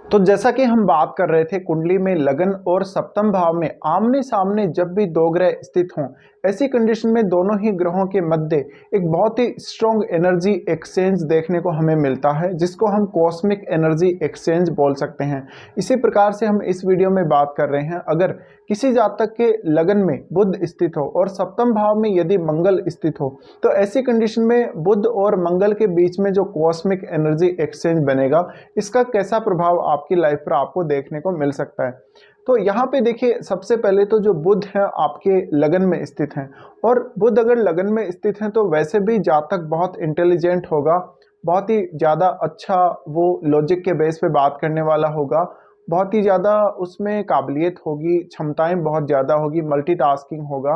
तो जैसा कि हम बात कर रहे थे कुंडली में लगन और सप्तम भाव में आमने सामने जब भी दो ग्रह स्थित हों, ऐसी कंडीशन में दोनों ही ग्रहों के मध्य एक बहुत ही स्ट्रॉन्ग एनर्जी एक्सचेंज देखने को हमें मिलता है, जिसको हम कॉस्मिक एनर्जी एक्सचेंज बोल सकते हैं। इसी प्रकार से हम इस वीडियो में बात कर रहे हैं, अगर किसी जातक के लगन में बुध स्थित हो और सप्तम भाव में यदि मंगल स्थित हो, तो ऐसी कंडीशन में बुध और मंगल के बीच में जो कॉस्मिक एनर्जी एक्सचेंज बनेगा, इसका कैसा प्रभाव आपकी लाइफ पर आपको देखने को मिल सकता है। तो यहाँ पे देखिए, सबसे पहले तो जो बुध है आपके लगन में स्थित हैं, और बुध अगर लगन में स्थित हैं तो वैसे भी जातक बहुत इंटेलिजेंट होगा, बहुत ही ज़्यादा अच्छा वो लॉजिक के बेस पे बात करने वाला होगा, बहुत ही ज़्यादा उसमें काबिलियत होगी, क्षमताएं बहुत ज़्यादा होगी, मल्टीटास्किंग होगा।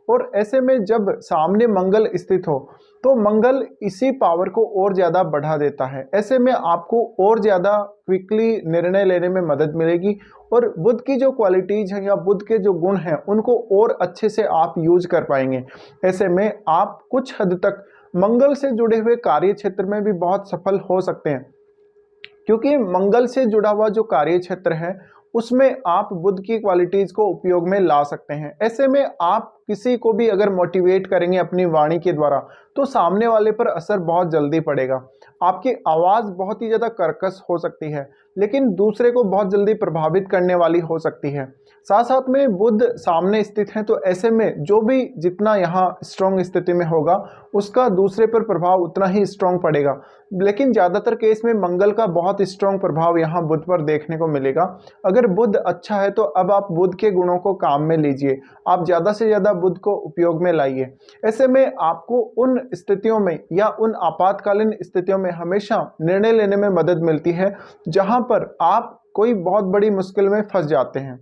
और ऐसे में जब सामने मंगल स्थित हो तो मंगल इसी पावर को और ज़्यादा बढ़ा देता है। ऐसे में आपको और ज़्यादा क्विकली निर्णय लेने में मदद मिलेगी, और बुध की जो क्वालिटीज़ हैं या बुध के जो गुण हैं उनको और अच्छे से आप यूज कर पाएंगे। ऐसे में आप कुछ हद तक मंगल से जुड़े हुए कार्य क्षेत्र में भी बहुत सफल हो सकते हैं, क्योंकि मंगल से जुड़ा हुआ जो कार्य क्षेत्र है उसमें आप बुध की क्वालिटीज को उपयोग में ला सकते हैं। ऐसे में आप किसी को भी अगर मोटिवेट करेंगे अपनी वाणी के द्वारा, तो सामने वाले पर असर बहुत जल्दी पड़ेगा। आपकी आवाज़ बहुत ही ज़्यादा कर्कश हो सकती है, लेकिन दूसरे को बहुत जल्दी प्रभावित करने वाली हो सकती है। साथ साथ में बुध सामने स्थित है, तो ऐसे में जो भी जितना यहाँ स्ट्रॉन्ग स्थिति में होगा उसका दूसरे पर प्रभाव उतना ही स्ट्रॉन्ग पड़ेगा। लेकिन ज़्यादातर केस में मंगल का बहुत स्ट्रॉन्ग प्रभाव यहाँ बुध पर देखने को मिलेगा। अगर बुध अच्छा है तो अब आप बुध के गुणों को काम में लीजिए, आप ज़्यादा से ज़्यादा बुध को उपयोग में लाइए। ऐसे में आपको उन स्थितियों में या उन आपातकालीन स्थितियों में हमेशा निर्णय लेने में मदद मिलती है जहाँ पर आप कोई बहुत बड़ी मुश्किल में फंस जाते हैं।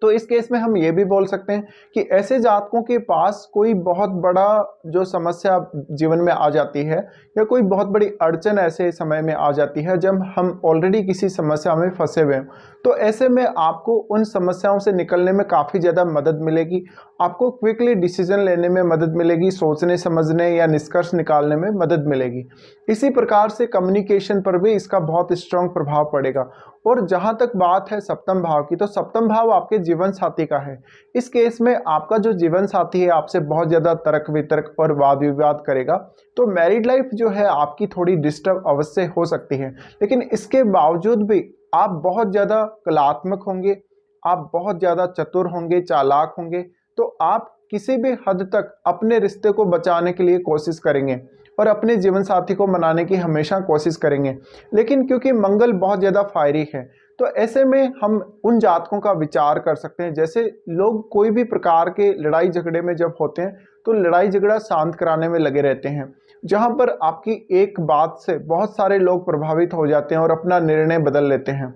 तो इस केस में हम ये भी बोल सकते हैं कि ऐसे जातकों के पास कोई बहुत बड़ा जो समस्या जीवन में आ जाती है या कोई बहुत बड़ी अड़चन ऐसे समय में आ जाती है जब हम ऑलरेडी किसी समस्या में फंसे हुए हैं, तो ऐसे में आपको उन समस्याओं से निकलने में काफ़ी ज़्यादा मदद मिलेगी। आपको क्विकली डिसीजन लेने में मदद मिलेगी, सोचने समझने या निष्कर्ष निकालने में मदद मिलेगी। इसी प्रकार से कम्युनिकेशन पर भी इसका बहुत स्ट्रॉन्ग प्रभाव पड़ेगा। और जहाँ तक बात है सप्तम भाव की, तो सप्तम भाव आपके जीवन साथी का है। इस केस में आपका जो जीवन साथी है आपसे बहुत ज़्यादा तर्क वितर्क और वाद विवाद करेगा, तो मैरिड लाइफ जो है आपकी थोड़ी डिस्टर्ब अवश्य हो सकती है। लेकिन इसके बावजूद भी आप बहुत ज़्यादा कलात्मक होंगे, आप बहुत ज़्यादा चतुर होंगे, चालाक होंगे, तो आप किसी भी हद तक अपने रिश्ते को बचाने के लिए कोशिश करेंगे और अपने जीवन साथी को मनाने की हमेशा कोशिश करेंगे। लेकिन क्योंकि मंगल बहुत ज़्यादा फायरी है, तो ऐसे में हम उन जातकों का विचार कर सकते हैं। जैसे लोग कोई भी प्रकार के लड़ाई झगड़े में जब होते हैं तो लड़ाई झगड़ा शांत कराने में लगे रहते हैं, जहां पर आपकी एक बात से बहुत सारे लोग प्रभावित हो जाते हैं और अपना निर्णय बदल लेते हैं।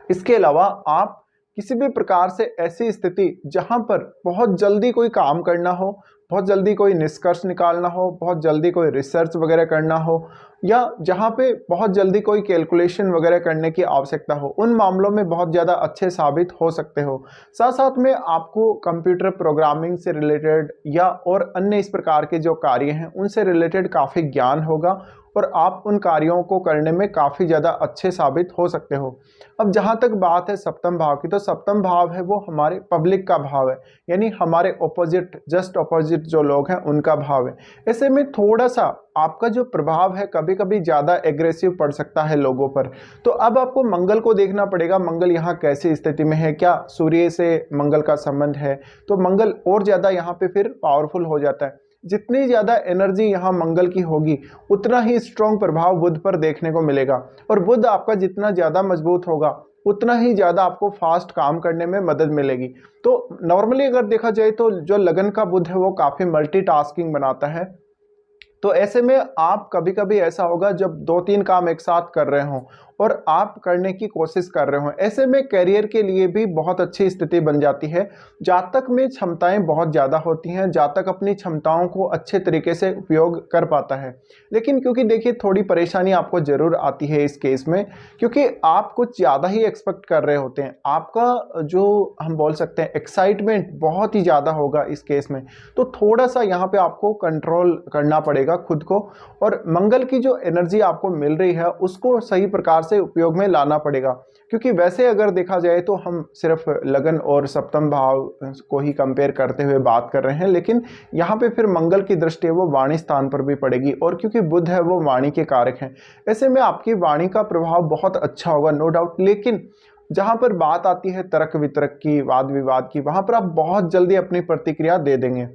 इसके अलावा आप किसी भी प्रकार से ऐसी स्थिति जहां पर बहुत जल्दी कोई काम करना हो, बहुत जल्दी कोई निष्कर्ष निकालना हो, बहुत जल्दी कोई रिसर्च वगैरह करना हो, या जहां पे बहुत जल्दी कोई कैलकुलेशन वगैरह करने की आवश्यकता हो, उन मामलों में बहुत ज़्यादा अच्छे साबित हो सकते हो। साथ साथ में आपको कंप्यूटर प्रोग्रामिंग से रिलेटेड या और अन्य इस प्रकार के जो कार्य हैं उनसे रिलेटेड काफ़ी ज्ञान होगा, और आप उन कार्यों को करने में काफ़ी ज़्यादा अच्छे साबित हो सकते हो। अब जहाँ तक बात है सप्तम भाव की, तो सप्तम भाव है वो हमारे पब्लिक का भाव है, यानी हमारे ऑपोजिट, जस्ट ऑपोजिट जो लोग हैं उनका भाव है। ऐसे में थोड़ा सा आपका जो प्रभाव है कभी कभी ज़्यादा एग्रेसिव पड़ सकता है लोगों पर। तो अब आपको मंगल को देखना पड़ेगा, मंगल यहाँ कैसी स्थिति में है, क्या सूर्य से मंगल का संबंध है, तो मंगल और ज़्यादा यहाँ पे फिर पावरफुल हो जाता है। जितनी ज़्यादा एनर्जी यहाँ मंगल की होगी उतना ही स्ट्रॉन्ग प्रभाव बुध पर देखने को मिलेगा, और बुध आपका जितना ज़्यादा मजबूत होगा उतना ही ज़्यादा आपको फास्ट काम करने में मदद मिलेगी। तो नॉर्मली अगर देखा जाए तो जो लगन का बुध है वो काफ़ी मल्टीटास्किंग बनाता है। तो ऐसे में आप कभी कभी ऐसा होगा जब दो तीन काम एक साथ कर रहे हों और आप करने की कोशिश कर रहे हो, ऐसे में करियर के लिए भी बहुत अच्छी स्थिति बन जाती है। जातक में क्षमताएं बहुत ज़्यादा होती हैं, जातक अपनी क्षमताओं को अच्छे तरीके से उपयोग कर पाता है। लेकिन क्योंकि देखिए थोड़ी परेशानी आपको ज़रूर आती है इस केस में, क्योंकि आप कुछ ज़्यादा ही एक्सपेक्ट कर रहे होते हैं, आपका जो हम बोल सकते हैं एक्साइटमेंट बहुत ही ज़्यादा होगा इस केस में। तो थोड़ा सा यहाँ पे आपको कंट्रोल करना पड़ेगा खुद को, और मंगल की जो एनर्जी आपको मिल रही है उसको सही प्रकार से उपयोग में लाना पड़ेगा। क्योंकि वैसे अगर देखा जाए तो हम सिर्फ लगन और सप्तम भाव को ही कंपेयर करते हुए बात कर रहे हैं, लेकिन यहाँ पे फिर मंगल की दृष्टि है वो वाणी स्थान पर भी पड़ेगी, और क्योंकि बुध है वो वाणी के कारक हैं, ऐसे में आपकी वाणी का प्रभाव बहुत अच्छा होगा, नो डाउट। लेकिन जहां पर बात आती है तर्क वितर्क की, वाद विवाद की, वहां पर आप बहुत जल्दी अपनी प्रतिक्रिया दे देंगे।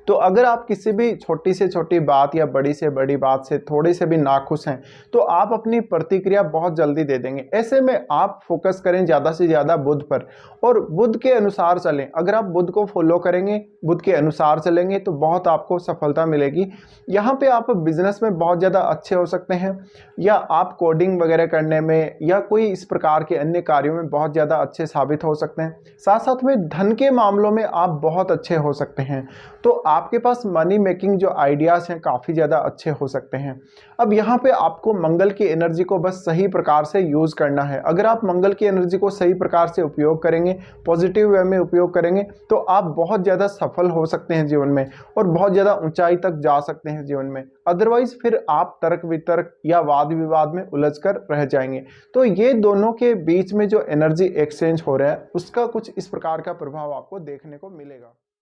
तो अगर आप किसी भी छोटी से छोटी बात या बड़ी से बड़ी बात से थोड़े से भी नाखुश हैं, तो आप अपनी प्रतिक्रिया बहुत जल्दी दे देंगे। ऐसे में आप फोकस करें ज़्यादा से ज़्यादा बुध पर, और बुध के अनुसार चलें। अगर आप बुध को फॉलो करेंगे, बुध के अनुसार चलेंगे, तो बहुत आपको सफलता मिलेगी। यहाँ पे आप बिजनेस में बहुत ज़्यादा अच्छे हो सकते हैं, या आप कोडिंग वगैरह करने में या कोई इस प्रकार के अन्य कार्यों में बहुत ज़्यादा अच्छे साबित हो सकते हैं। साथ साथ में धन के मामलों में आप बहुत अच्छे हो सकते हैं। तो आपके पास मनी मेकिंग जो आइडियाज़ हैं काफ़ी ज़्यादा अच्छे हो सकते हैं। अब यहाँ पे आपको मंगल की एनर्जी को बस सही प्रकार से यूज़ करना है। अगर आप मंगल की एनर्जी को सही प्रकार से उपयोग करेंगे, पॉजिटिव वे में उपयोग करेंगे, तो आप बहुत ज़्यादा सफल हो सकते हैं जीवन में, और बहुत ज़्यादा ऊंचाई तक जा सकते हैं जीवन में। अदरवाइज फिर आप तर्क वितर्क या वाद विवाद में उलझ कर रह जाएंगे। तो ये दोनों के बीच में जो एनर्जी एक्सचेंज हो रहा है, उसका कुछ इस प्रकार का प्रभाव आपको देखने को मिलेगा।